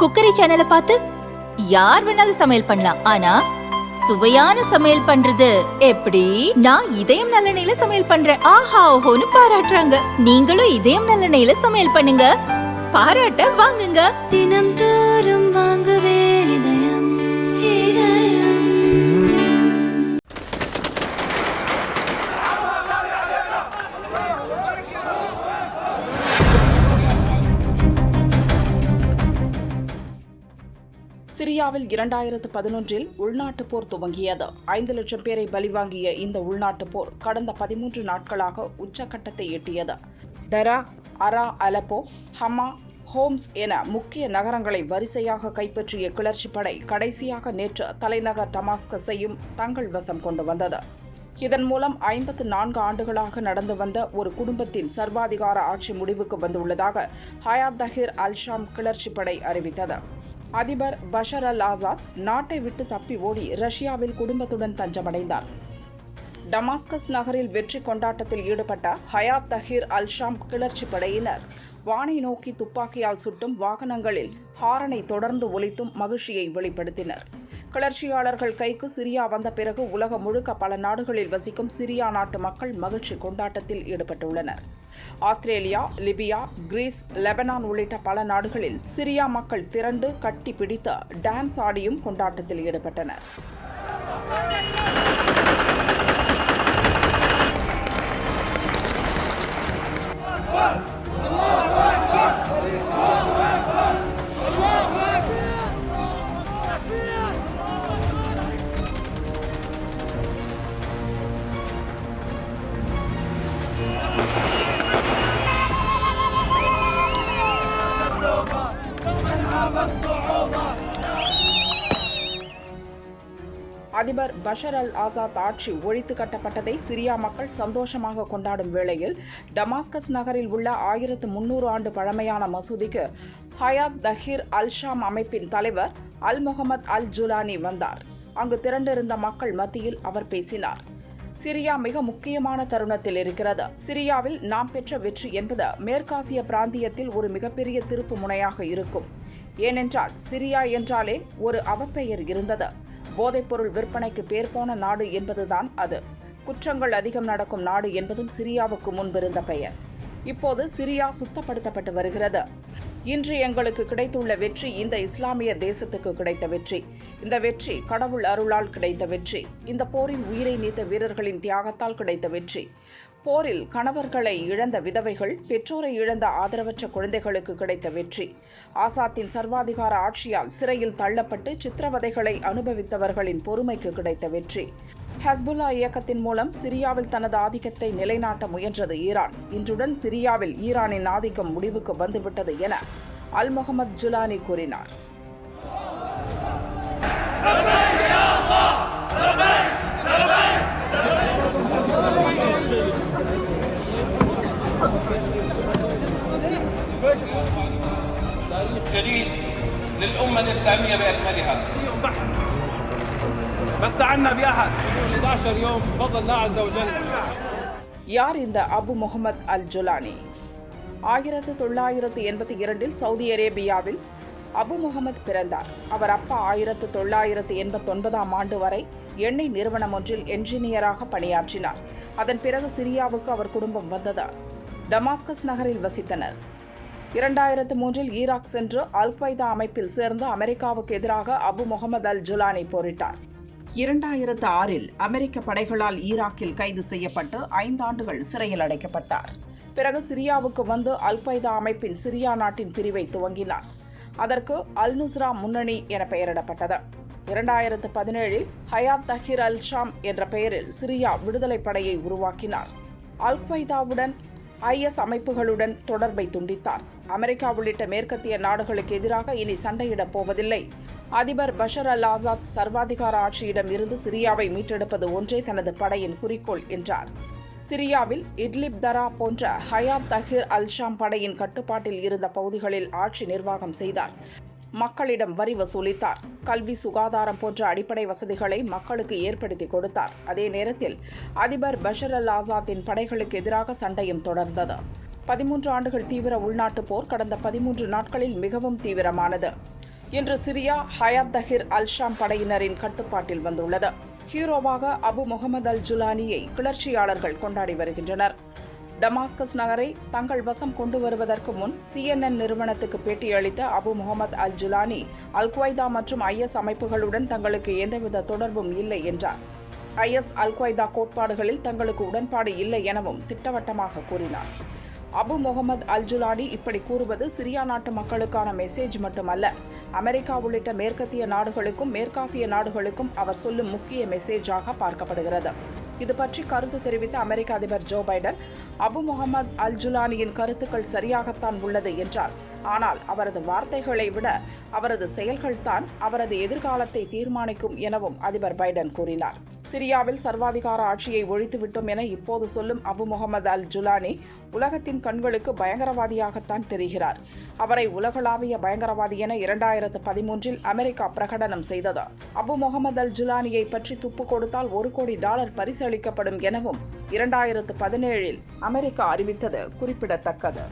Cookery சேனலை பார்த்து யார் வேணாலும் சமையல் பண்ணலாம். ஆனா சுவையான சமையல் பண்றது எப்படி? நான் இதயம் நல்லெண்ணெயில சமையல் பண்றேன். ஆஹா ஓஹோன்னு பாராட்டுறாங்க. நீங்களும் இதயம் நல்லெண்ணெயில சமையல் பண்ணுங்க, பாராட்ட வாங்குங்க. தினம் தோறும் வாங்குவே இதயம் இதயம். சிரியாவில் 2011 உள்நாட்டுப் போர் துவங்கியது. 5 லட்சம் பேரை பலிவாங்கிய இந்த உள்நாட்டுப் போர் கடந்த 13 நாட்களாக உச்சக்கட்டத்தை எட்டியது. டரா, அரா, அலப்போ, ஹமா, ஹோம்ஸ் என முக்கிய நகரங்களை வரிசையாக கைப்பற்றிய கிளர்ச்சி படை கடைசியாக நேற்று தலைநகர் டமாஸ்கஸையும் தங்கள் வசம் கொண்டு வந்தது. இதன் மூலம் 54 ஆண்டுகளாக நடந்து வந்த ஒரு குடும்பத்தின் சர்வாதிகார ஆட்சி முடிவுக்கு வந்துள்ளதாக ஹயாத் தஹீர் அல்-ஷாம் கிளர்ச்சி படை அறிவித்தது. அதிபர் பஷர் அல் ஆசாத் நாட்டை விட்டு தப்பி ஓடி ரஷ்யாவில் குடும்பத்துடன் தஞ்சமடைந்தார். டமாஸ்கஸ் நகரில் வெற்றி கொண்டாட்டத்தில் ஈடுபட்ட ஹயாத் தஹீர் அல்-ஷாம் கிளர்ச்சி படையினர் வானை நோக்கி துப்பாக்கியால் சுட்டும், வாகனங்களில் ஹாரனை தொடர்ந்து ஒலித்தும் மகிழ்ச்சியை வெளிப்படுத்தினர். கிளர்ச்சியாளர்கள் கைக்கு சிரியா வந்த பிறகு உலகம் முழுக்க பல நாடுகளில் வசிக்கும் சிரியா நாட்டு மக்கள் மகிழ்ச்சி கொண்டாட்டத்தில் ஈடுபட்டுள்ளனர். ஆஸ்திரேலியா, லிபியா, கிரீஸ், லெபனான் உள்ளிட்ட பல நாடுகளில் சிரியா மக்கள் திரண்டு கட்டி பிடித்து டான்ஸ் ஆடியும் கொண்டாட்டத்தில் ஈடுபட்டனர். அதிபர் பஷர் அல் ஆசாத் ஆட்சி ஒழித்து கட்டப்பட்டதை சிரியா மக்கள் சந்தோஷமாக கொண்டாடும் வேளையில் டமாஸ்கஸ் நகரில் உள்ள 1300 ஆண்டு பழமையான மசூதிக்கு ஹயாத் தஹீர் அல்-ஷாம் அமைப்பின் தலைவர் அல் முகமது அல் ஜுலானி வந்தார். அங்கு திரண்டிருந்த மக்கள் மத்தியில் அவர் பேசினார். சிரியா மிக முக்கியமான தருணத்தில் இருக்கிறது. சிரியாவில் நாம் பெற்ற வெற்றி என்பது மேற்காசிய பிராந்தியத்தில் ஒரு மிகப்பெரிய திருப்பு முனையாக இருக்கும். ஏனென்றால் சிரியா என்றாலே ஒரு அவப்பெயர் இருந்தது. போதைப்பொருள் விற்பனைக்கு பேர் போன நாடு என்பதுதான் அது. குற்றங்கள் அதிகம் நடக்கும் நாடு என்பதும் சிரியாவுக்கு முன்பிருந்த பெயர். இப்போது சிரியா சுத்தப்படுத்தப்பட்டு வருகிறது. இன்று எங்களுக்கு கிடைத்துள்ள வெற்றி இந்த இஸ்லாமிய தேசத்துக்கு கிடைத்த வெற்றி. இந்த வெற்றி கடவுள் அருளால் கிடைத்த வெற்றி. இந்த போரில் உயிரை நீத்த வீரர்களின் தியாகத்தால் கிடைத்த வெற்றி. போரில் கணவர்களை இழந்த விதவைகள், பெற்றோரை இழந்த ஆதரவற்ற குழந்தைகளுக்கு கிடைத்த வெற்றி. ஆசாத்தின் சர்வாதிகார ஆட்சியால் சிறையில் தள்ளப்பட்டு சித்திரவதைகளை அனுபவித்தவர்களின் பொறுமைக்கு கிடைத்த வெற்றி. ஹஸ்புல்லா இயக்கத்தின் மூலம் சிரியாவில் தனது ஆதிக்கத்தை நிலைநாட்ட முயன்றது ஈரான். இன்றுடன் சிரியாவில் ஈரானின் ஆதிக்கம் முடிவுக்கு வந்துவிட்டது என அல் முகமது ஜுலானி கூறினார். جديد للأمة الإسلامية بأكملها. بس تعنا بأحد 11 يوم بفضل الله عز وجل. யார் இந்த அபு முகமது அல் ஜுலானி? 1982 சவுதி அரேபியாவில் அபு முகமது பிறந்தார். அவர் அப்பா 1989 ஆண்டு வரை எண்ணெய் நிறுவனம் ஒன்றில் என்ஜினியராக பணியாற்றினார். அதன் பிறகு சிரியாவுக்கு அவர் குடும்பம் வந்தது. டமாஸ்கஸ் நகரில் வசித்தனர். 2003 ஈராக் சென்று அல்-குவைதா அமைப்பில் சேர்ந்து அமெரிக்காவுக்கு எதிராக அபு முகமது அல் ஜுலானி போரிட்டார். 2006 அமெரிக்க படைகளால் ஈராக்கில் கைது செய்யப்பட்டு 5 ஆண்டுகள் சிறையில் அடைக்கப்பட்டார். பிறகு சிரியாவுக்கு வந்து அல்-குவைதா அமைப்பின் சிரியா நாட்டின் பிரிவை துவங்கினார். அதற்கு அல்-நுஸ்ரா முன்னணி என பெயரிடப்பட்டது. 2017 ஹயாத் தஹீர் அல்-ஷாம் என்ற பெயரில் சிரியா விடுதலை படையை உருவாக்கினார். அல்-குவைதாவுடன் IS அமைப்புகளுடன் தொடர்பை துண்டித்தார். அமெரிக்கா உள்ளிட்ட மேற்கத்திய நாடுகளுக்கு எதிராக இனி சண்டையிடப் போவதில்லை. அதிபர் பஷர் அல் ஆசாத் சர்வாதிகார ஆட்சியிடம் இருந்து சிரியாவை மீட்டெடுப்பது ஒன்றே தனது படையின் குறிக்கோள் என்றார். சிரியாவில் இட்லிப், தரா போன்ற ஹயாத் தஹீர் அல்-ஷாம் படையின் கட்டுப்பாட்டில் இருந்த பகுதிகளில் ஆட்சி நிர்வாகம் செய்தார். மக்களிடம் வரி வசூலித்தார். கல்வி, சுகாதாரம் போன்ற அடிப்படை வசதிகளை மக்களுக்கு ஏற்படுத்தி கொடுத்தார். அதே நேரத்தில் அதிபர் பஷர் அல் ஆசாத்தின் படைகளுக்கு எதிராக சண்டையும் தொடர்ந்தது. 13 ஆண்டுகள் தீவிர உள்நாட்டுப் போர் கடந்த 13 நாட்களில் மிகவும் தீவிரமானது. இன்று சிரியா ஹயாத் தஹிர் அல் ஷாம் படையினரின் கட்டுப்பாட்டில் வந்துள்ளது. ஹீரோவாக அபு முகமது அல் ஜுலானியை கிளர்ச்சியாளர்கள் கொண்டாடி வருகின்றனர். டமாஸ்கஸ் நகரை தங்கள் வசம் கொண்டு வருவதற்கு முன் CNN நிறுவனத்துக்கு பேட்டியளித்த அபு முகமது அல் ஜுலானி அல் குவைதா மற்றும் IS அமைப்புகளுடன் தங்களுக்கு எந்தவித தொடர்பும் இல்லை என்றார். IS அல் குவைதா கோட்பாடுகளில் தங்களுக்கு உடன்பாடு இல்லை எனவும் திட்டவட்டமாக கூறினார். அபு முகமது அல் ஜுலானி இப்படி கூறுவது சிரியா நாட்டு மக்களுக்கான மெசேஜ் மட்டுமல்ல, அமெரிக்கா உள்ளிட்ட மேற்கத்திய நாடுகளுக்கும் மேற்காசிய நாடுகளுக்கும் அவர் சொல்லும் முக்கிய மெசேஜாக பார்க்கப்படுகிறது. இது பற்றி கருத்து தெரிவித்த அமெரிக்க அதிபர் ஜோ பைடன், அபு முகமது அல் ஜுலானியின் கருத்துக்கள் சரியாகத்தான் உள்ளது என்றார். ஆனால் அவரது வார்த்தைகளை விட அவரது செயல்கள்தான் அவரது எதிர்காலத்தை தீர்மானிக்கும் எனவும் அதிபர் பைடன் கூறினார். சிரியாவில் சர்வாதிகார ஆட்சியை ஒழித்துவிட்டோம் என இப்போது சொல்லும் அபு முகமது அல் ஜுலானி உலகத்தின் கண்களுக்கு பயங்கரவாதியாகத்தான் தெரிகிறார். அவரை உலகளாவிய பயங்கரவாதி என 2013 அமெரிக்கா பிரகடனம் செய்தது. அபு முகமது அல் ஜுலானியை பற்றி துப்பு கொடுத்தால் $1 கோடி பரிசளிக்கப்படும் எனவும் 2017 அமெரிக்கா அறிவித்தது குறிப்பிடத்தக்கது.